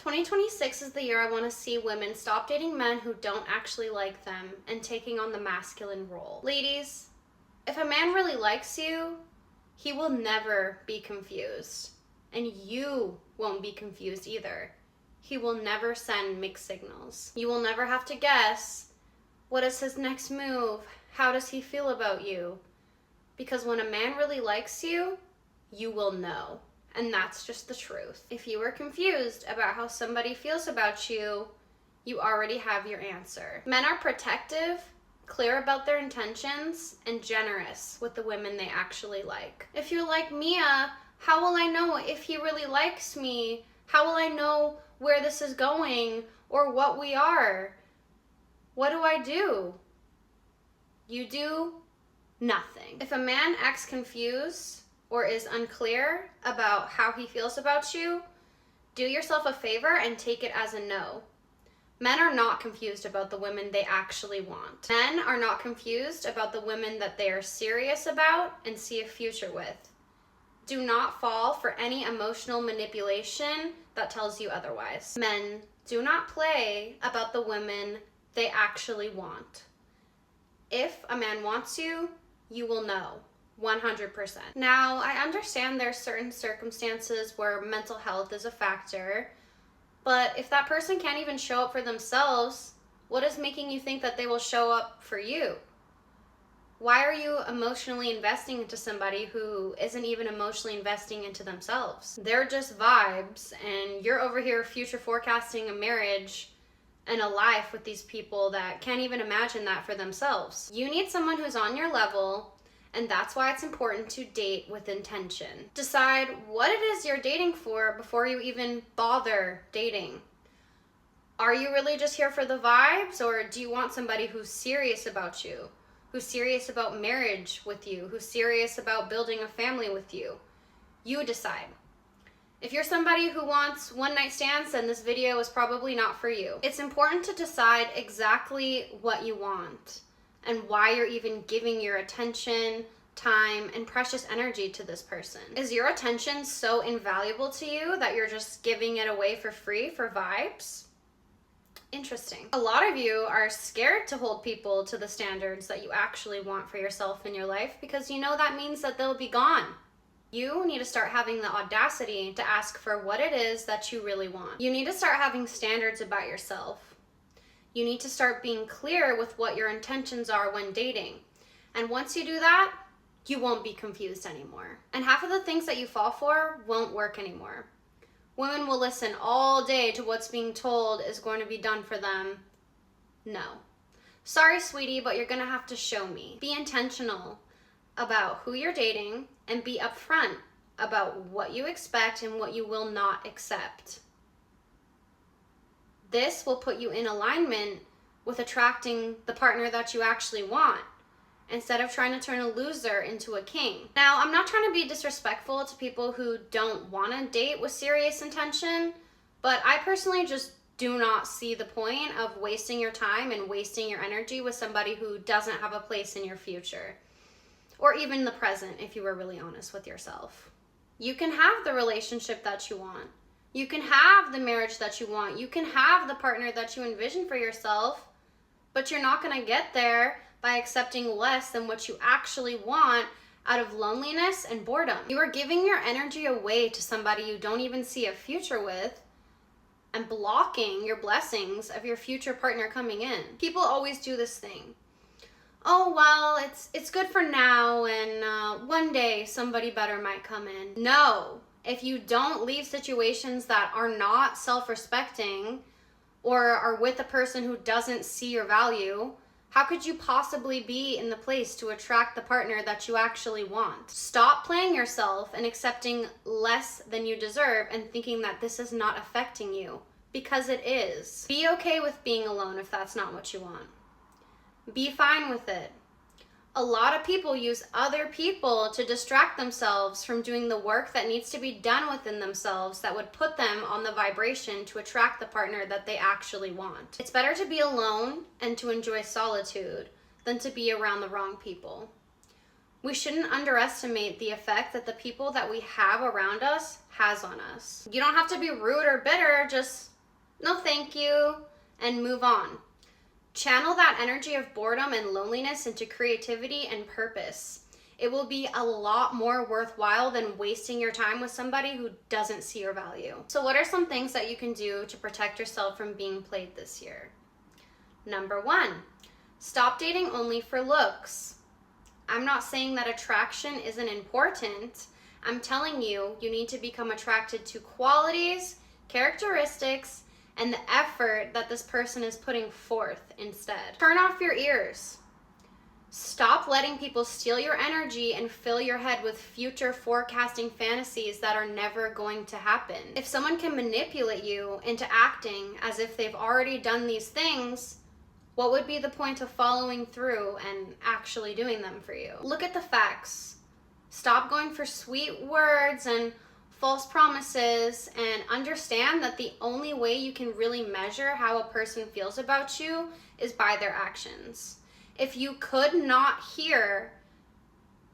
2026 is the year I want to see women stop dating men who don't actually like them and taking on the masculine role. Ladies, if a man really likes you, he will never be confused. And you won't be confused either. He will never send mixed signals. You will never have to guess, what is his next move? How does he feel about you? Because when a man really likes you, you will know. And that's just the truth. If you are confused about how somebody feels about you, you already have your answer. Men are protective, clear about their intentions, and generous with the women they actually like. If you're like Mia, how will I know if he really likes me? How will I know where this is going or what we are? What do I do? You do nothing. If a man acts confused or is unclear about how he feels about you, do yourself a favor and take it as a no. Men are not confused about the women they actually want. Men are not confused about the women that they are serious about and see a future with. Do not fall for any emotional manipulation that tells you otherwise. Men do not play about the women they actually want. If a man wants you, you will know. 100%. Now, I understand there's certain circumstances where mental health is a factor, but if that person can't even show up for themselves, what is making you think that they will show up for you? Why are you emotionally investing into somebody who isn't even emotionally investing into themselves? They're just vibes, and you're over here future forecasting a marriage and a life with these people that can't even imagine that for themselves. You need someone who's on your level, and that's why it's important to date with intention. Decide what it is you're dating for before you even bother dating. Are you really just here for the vibes, or do you want somebody who's serious about you, who's serious about marriage with you, who's serious about building a family with you? You decide. If you're somebody who wants one-night stands, then this video is probably not for you. It's important to decide exactly what you want and why you're even giving your attention, time, and precious energy to this person. Is your attention so invaluable to you that you're just giving it away for free for vibes? Interesting. A lot of you are scared to hold people to the standards that you actually want for yourself in your life because you know that means that they'll be gone. You need to start having the audacity to ask for what it is that you really want. You need to start having standards about yourself. You need to start being clear with what your intentions are when dating. And once you do that, you won't be confused anymore. And half of the things that you fall for won't work anymore. Women will listen all day to what's being told is going to be done for them. No. Sorry, sweetie, but you're gonna have to show me. Be intentional about who you're dating and be upfront about what you expect and what you will not accept. This will put you in alignment with attracting the partner that you actually want, instead of trying to turn a loser into a king. Now, I'm not trying to be disrespectful to people who don't want to date with serious intention, but I personally just do not see the point of wasting your time and wasting your energy with somebody who doesn't have a place in your future, or even the present, if you were really honest with yourself. You can have the relationship that you want. You can have the marriage that you want. You can have the partner that you envision for yourself, but you're not going to get there by accepting less than what you actually want out of loneliness and boredom. You are giving your energy away to somebody you don't even see a future with and blocking your blessings of your future partner coming in. People always do this thing. Oh, well, it's good for now, and one day somebody better might come in. No. If you don't leave situations that are not self-respecting or are with a person who doesn't see your value, how could you possibly be in the place to attract the partner that you actually want? Stop playing yourself and accepting less than you deserve and thinking that this is not affecting you, because it is. Be okay with being alone if that's not what you want. Be fine with it. A lot of people use other people to distract themselves from doing the work that needs to be done within themselves that would put them on the vibration to attract the partner that they actually want. It's better to be alone and to enjoy solitude than to be around the wrong people. We shouldn't underestimate the effect that the people that we have around us has on us. You don't have to be rude or bitter, just no thank you, and move on. Channel that energy of boredom and loneliness into creativity and purpose. It will be a lot more worthwhile than wasting your time with somebody who doesn't see your value. So what are some things that you can do to protect yourself from being played this year? Number 1, stop dating only for looks. I'm not saying that attraction isn't important. I'm telling you, you need to become attracted to qualities, characteristics, and the effort that this person is putting forth instead. Turn off your ears. Stop letting people steal your energy and fill your head with future forecasting fantasies that are never going to happen. If someone can manipulate you into acting as if they've already done these things, what would be the point of following through and actually doing them for you? Look at the facts. Stop going for sweet words and false promises, and understand that the only way you can really measure how a person feels about you is by their actions. If you could not hear,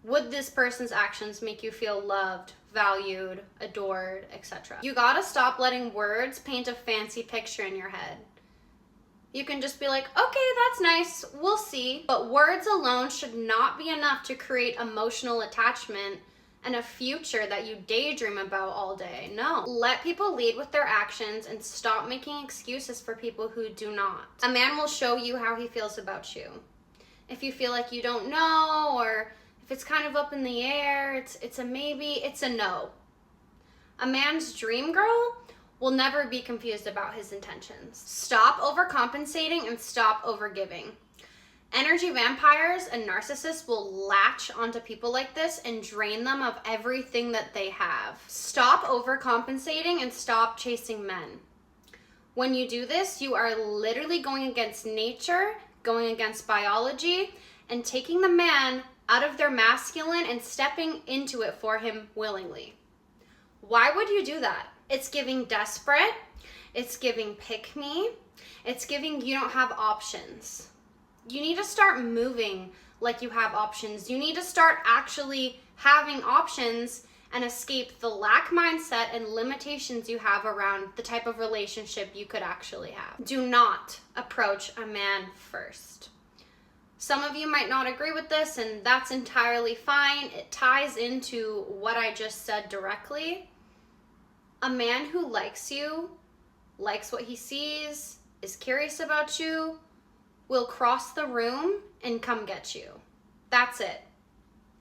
would this person's actions make you feel loved, valued, adored, etc.? You gotta stop letting words paint a fancy picture in your head. You can just be like, okay, that's nice, we'll see. But words alone should not be enough to create emotional attachment and a future that you daydream about all day. No. Let people lead with their actions and stop making excuses for people who do not. A man will show you how he feels about you. If you feel like you don't know, or if it's kind of up in the air, it's a maybe, it's a no. A man's dream girl will never be confused about his intentions. Stop overcompensating and stop overgiving. Energy vampires and narcissists will latch onto people like this and drain them of everything that they have. Stop overcompensating and stop chasing men. When you do this, you are literally going against nature, going against biology, and taking the man out of their masculine and stepping into it for him willingly. Why would you do that? It's giving desperate, it's giving pick me, it's giving you don't have options. You need to start moving like you have options. You need to start actually having options and escape the lack mindset and limitations you have around the type of relationship you could actually have. Do not approach a man first. Some of you might not agree with this, and that's entirely fine. It ties into what I just said directly. A man who likes you, likes what he sees, is curious about you, will cross the room and come get you. That's it.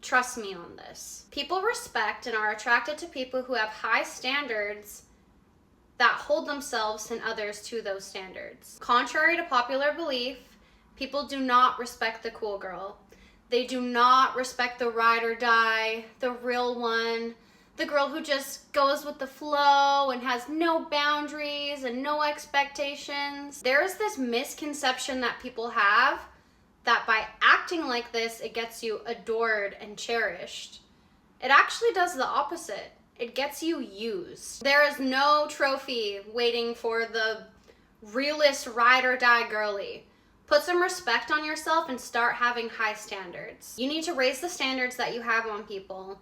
Trust me on this. People respect and are attracted to people who have high standards that hold themselves and others to those standards. Contrary to popular belief, people do not respect the cool girl. They do not respect the ride or die, the real one, the girl who just goes with the flow and has no boundaries and no expectations. There is this misconception that people have that by acting like this, it gets you adored and cherished. It actually does the opposite. It gets you used. There is no trophy waiting for the realist ride or die girly. Put some respect on yourself and start having high standards. You need to raise the standards that you have on people,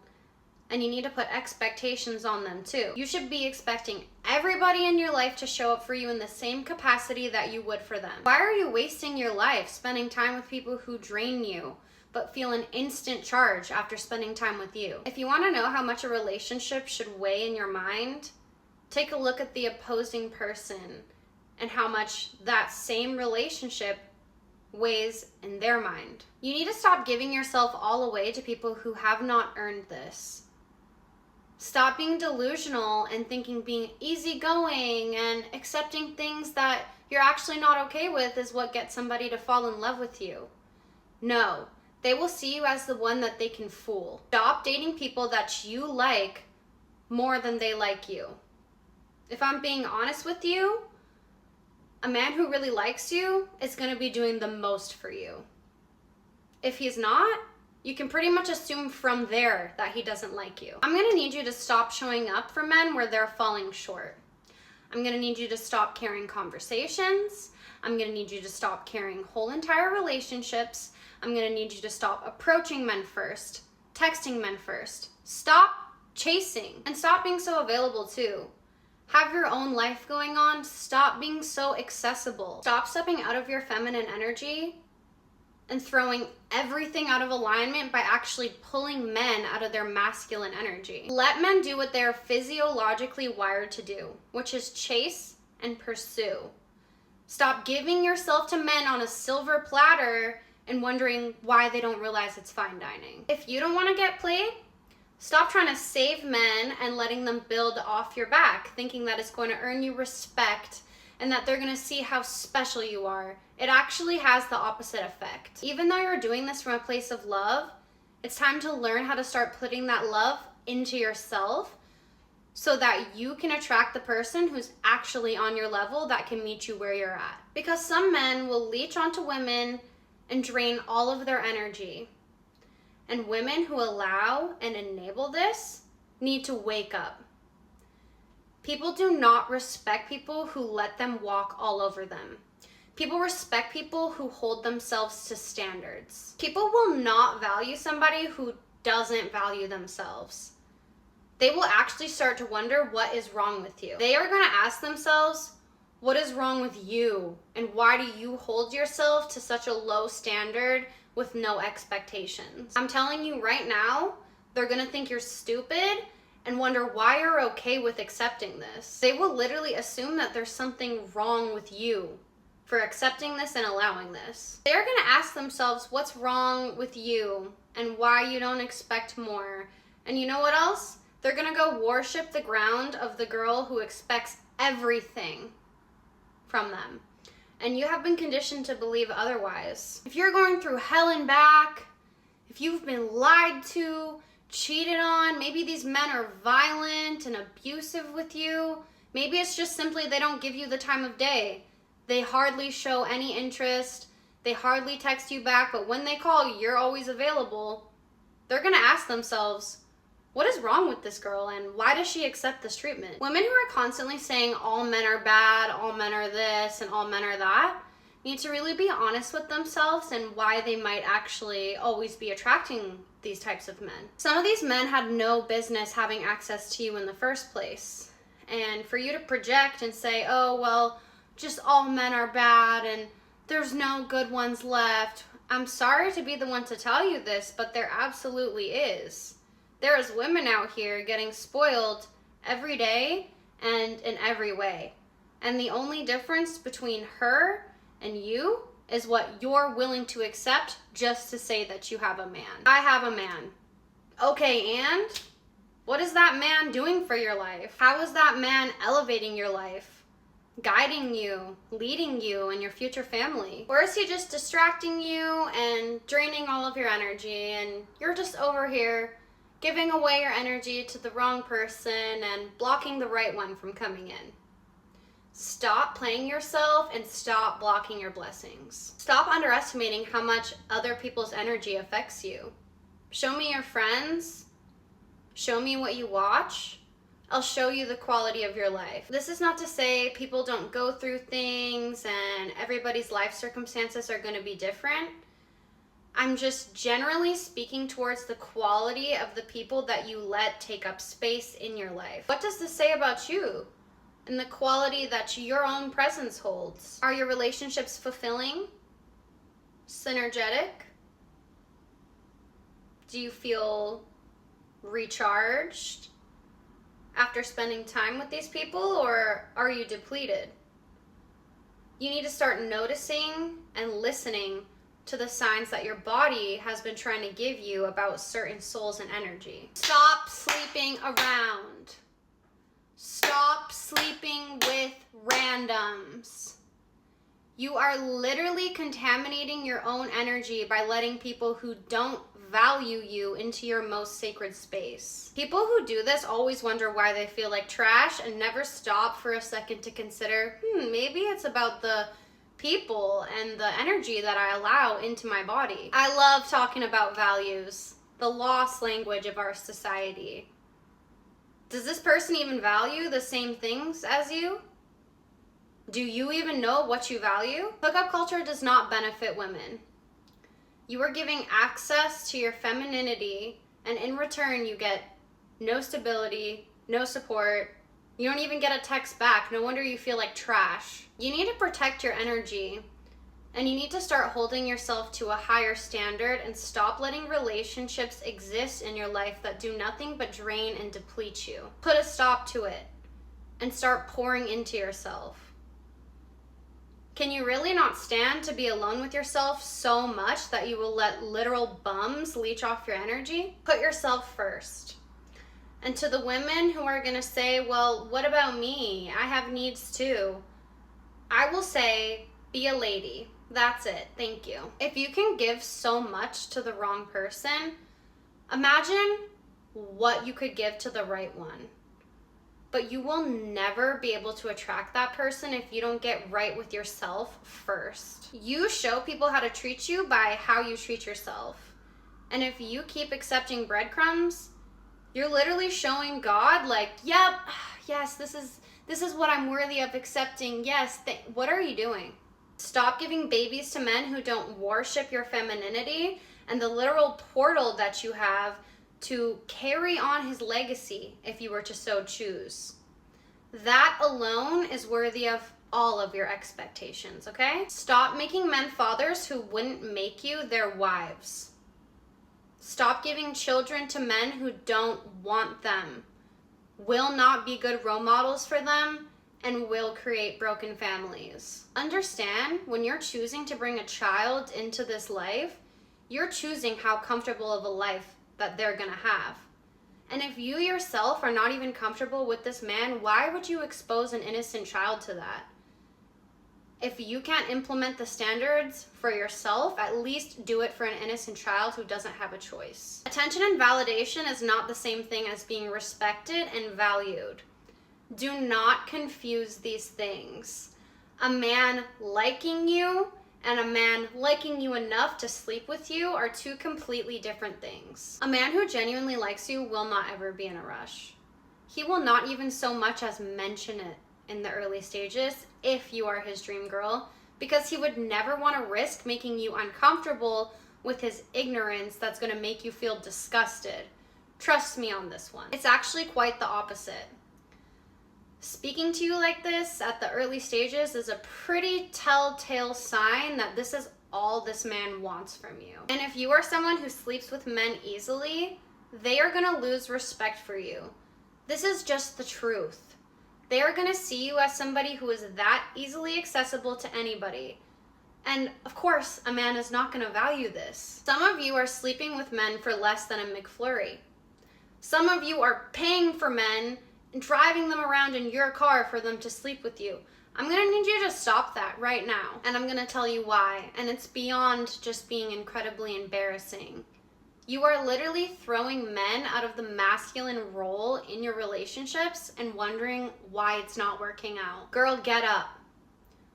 and you need to put expectations on them too. You should be expecting everybody in your life to show up for you in the same capacity that you would for them. Why are you wasting your life spending time with people who drain you, but feel an instant charge after spending time with you? If you want to know how much a relationship should weigh in your mind, take a look at the opposing person and how much that same relationship weighs in their mind. You need to stop giving yourself all away to people who have not earned this. Stop being delusional and thinking being easygoing and accepting things that you're actually not okay with is what gets somebody to fall in love with you. No, they will see you as the one that they can fool. Stop dating people that you like more than they like you. If I'm being honest with you, a man who really likes you is going to be doing the most for you. If he's not, you can pretty much assume from there that he doesn't like you. I'm going to need you to stop showing up for men where they're falling short. I'm going to need you to stop carrying conversations. I'm going to need you to stop carrying whole entire relationships. I'm going to need you to stop approaching men first, texting men first. Stop chasing, and stop being so available too. Have your own life going on. Stop being so accessible. Stop stepping out of your feminine energy and throwing everything out of alignment by actually pulling men out of their masculine energy. Let men do what they're physiologically wired to do, which is chase and pursue. Stop giving yourself to men on a silver platter and wondering why they don't realize it's fine dining. If you don't want to get played, stop trying to save men and letting them build off your back, thinking that it's going to earn you respect and that they're going to see how special you are. It actually has the opposite effect. Even though you're doing this from a place of love, it's time to learn how to start putting that love into yourself so that you can attract the person who's actually on your level that can meet you where you're at. Because some men will leech onto women and drain all of their energy. And women who allow and enable this need to wake up. People do not respect people who let them walk all over them. People respect people who hold themselves to standards. People will not value somebody who doesn't value themselves. They will actually start to wonder what is wrong with you. They are going to ask themselves, what is wrong with you? And why do you hold yourself to such a low standard with no expectations? I'm telling you right now, they're going to think you're stupid and wonder why you're okay with accepting this. They will literally assume that there's something wrong with you for accepting this and allowing this. They're going to ask themselves what's wrong with you and why you don't expect more. And you know what else? They're going to go worship the ground of the girl who expects everything from them. And you have been conditioned to believe otherwise. If you're going through hell and back, if you've been lied to, cheated on, maybe these men are violent and abusive with you, maybe it's just simply they don't give you the time of day. They hardly show any interest. They hardly text you back, but when they call, you're always available. They're gonna ask themselves, what is wrong with this girl and why does she accept this treatment? Women who are constantly saying all men are bad, all men are this, and all men are that, need to really be honest with themselves and why they might actually always be attracting these types of men. Some of these men had no business having access to you in the first place. And for you to project and say, oh, well, just all men are bad and there's no good ones left. I'm sorry to be the one to tell you this, but there absolutely is. There is women out here getting spoiled every day and in every way. And the only difference between her and you is what you're willing to accept just to say that you have a man. I have a man. Okay, and what is that man doing for your life? How is that man elevating your life, guiding you, leading you and your future family? Or is he just distracting you and draining all of your energy and you're just over here giving away your energy to the wrong person and blocking the right one from coming in? Stop playing yourself and stop blocking your blessings. Stop underestimating how much other people's energy affects you. Show me your friends. Show me what you watch. I'll show you the quality of your life. This is not to say people don't go through things and everybody's life circumstances are going to be different. I'm just generally speaking towards the quality of the people that you let take up space in your life. What does this say about you and the quality that your own presence holds? Are your relationships fulfilling? Synergetic? Do you feel recharged after spending time with these people, or are you depleted? You need to start noticing and listening to the signs that your body has been trying to give you about certain souls and energy. Stop sleeping around. Stop sleeping with randoms. You are literally contaminating your own energy by letting people who don't value you into your most sacred space. People who do this always wonder why they feel like trash and never stop for a second to consider, maybe it's about the people and the energy that I allow into my body. I love talking about values, the lost language of our society. Does this person even value the same things as you? Do you even know what you value? Hookup culture does not benefit women. You are giving access to your femininity, and in return you get no stability, no support, You don't even get a text back. No wonder you feel like trash. You need to protect your energy. And you need to start holding yourself to a higher standard and stop letting relationships exist in your life that do nothing but drain and deplete you. Put a stop to it and start pouring into yourself. Can you really not stand to be alone with yourself so much that you will let literal bums leech off your energy? Put yourself first. And to the women who are gonna say, well, what about me? I have needs too. I will say, be a lady. That's it. Thank you. If you can give so much to the wrong person, imagine what you could give to the right one. But you will never be able to attract that person if you don't get right with yourself first. You show people how to treat you by how you treat yourself. And if you keep accepting breadcrumbs, you're literally showing God like, yep, yes, this is what I'm worthy of accepting. Yes, what are you doing? Stop giving babies to men who don't worship your femininity and the literal portal that you have to carry on his legacy if you were to so choose. That alone is worthy of all of your expectations, okay? Stop making men fathers who wouldn't make you their wives. Stop giving children to men who don't want them, will not be good role models for them, and will create broken families. Understand, when you're choosing to bring a child into this life, you're choosing how comfortable of a life that they're gonna have. And if you yourself are not even comfortable with this man, why would you expose an innocent child to that? If you can't implement the standards for yourself, at least do it for an innocent child who doesn't have a choice. Attention and validation is not the same thing as being respected and valued. Do not confuse these things. A man liking you and a man liking you enough to sleep with you are two completely different things. A man who genuinely likes you will not ever be in a rush. He will not even so much as mention it in the early stages if you are his dream girl, because he would never want to risk making you uncomfortable with his ignorance that's going to make you feel disgusted. Trust me on this one. It's actually quite the opposite. Speaking to you like this at the early stages is a pretty telltale sign that this is all this man wants from you. And if you are someone who sleeps with men easily, they are gonna lose respect for you. This is just the truth. They are gonna see you as somebody who is that easily accessible to anybody. And of course, a man is not gonna value this. Some of you are sleeping with men for less than a McFlurry. Some of you are paying for men and driving them around in your car for them to sleep with you. I'm gonna need you to stop that right now. And I'm gonna tell you why. And it's beyond just being incredibly embarrassing. You are literally throwing men out of the masculine role in your relationships and wondering why it's not working out. Girl, get up.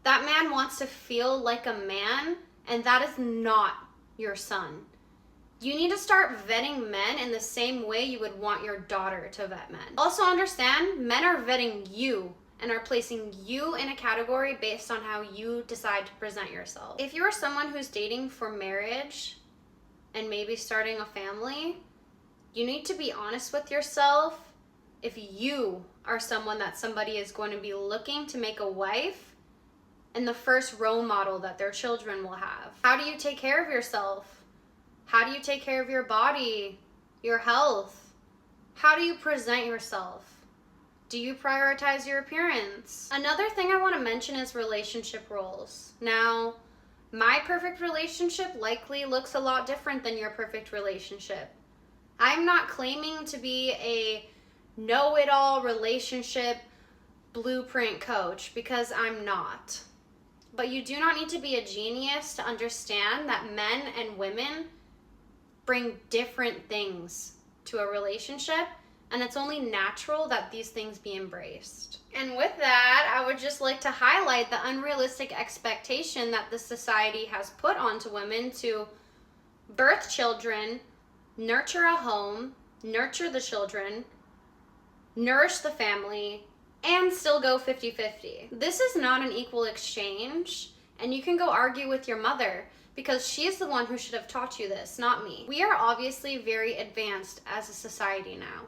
That man wants to feel like a man, and that is not your son. You need to start vetting men in the same way you would want your daughter to vet men. Also understand, men are vetting you and are placing you in a category based on how you decide to present yourself. If you are someone who's dating for marriage and maybe starting a family, you need to be honest with yourself if you are someone that somebody is going to be looking to make a wife and the first role model that their children will have. How do you take care of yourself? How do you take care of your body, your health? How do you present yourself? Do you prioritize your appearance? Another thing I want to mention is relationship roles. Now, my perfect relationship likely looks a lot different than your perfect relationship. I'm not claiming to be a know-it-all relationship blueprint coach because I'm not. But you do not need to be a genius to understand that men and women bring different things to a relationship, and it's only natural that these things be embraced. And with that, I would just like to highlight the unrealistic expectation that the society has put onto women to birth children, nurture a home, nurture the children, nourish the family, and still go 50-50. This is not an equal exchange, and you can go argue with your mother because she's the one who should have taught you this, not me. We are obviously very advanced as a society now.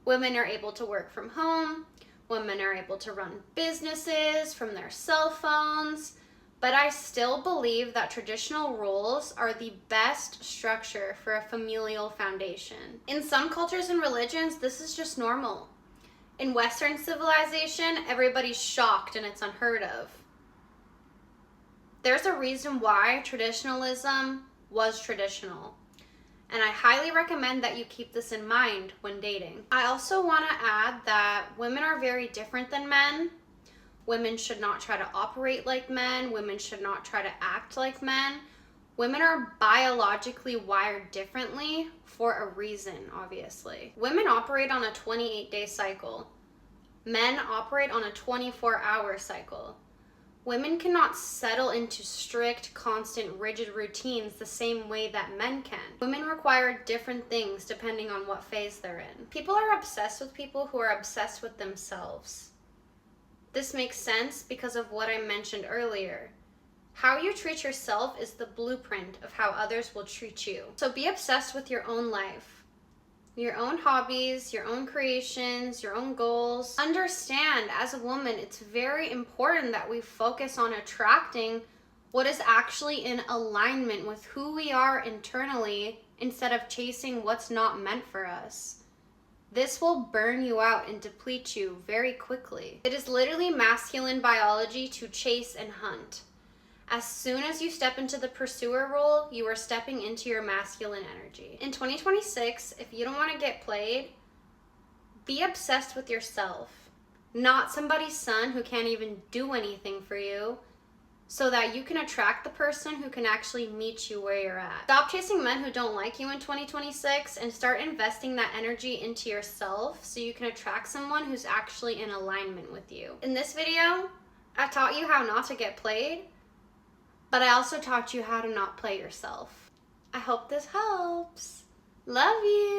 Women are able to work from home. Women are able to run businesses from their cell phones. But I still believe that traditional roles are the best structure for a familial foundation. In some cultures and religions, this is just normal. In Western civilization, everybody's shocked and it's unheard of. There's a reason why traditionalism was traditional. And I highly recommend that you keep this in mind when dating. I also want to add that women are very different than men. Women should not try to operate like men. Women should not try to act like men. Women are biologically wired differently for a reason, obviously. Women operate on a 28-day cycle. Men operate on a 24-hour cycle. Women cannot settle into strict, constant, rigid routines the same way that men can. Women require different things depending on what phase they're in. People are obsessed with people who are obsessed with themselves. This makes sense because of what I mentioned earlier. How you treat yourself is the blueprint of how others will treat you. So be obsessed with your own life, your own hobbies, your own creations, your own goals. Understand, as a woman, it's very important that we focus on attracting what is actually in alignment with who we are internally instead of chasing what's not meant for us. This will burn you out and deplete you very quickly. It is literally masculine biology to chase and hunt. As soon as you step into the pursuer role, you are stepping into your masculine energy. In 2026, if you don't want to get played, be obsessed with yourself, not somebody's son who can't even do anything for you, so that you can attract the person who can actually meet you where you're at. Stop chasing men who don't like you in 2026 and start investing that energy into yourself so you can attract someone who's actually in alignment with you. In this video, I taught you how not to get played, but I also taught you how to not play yourself. I hope this helps. Love you.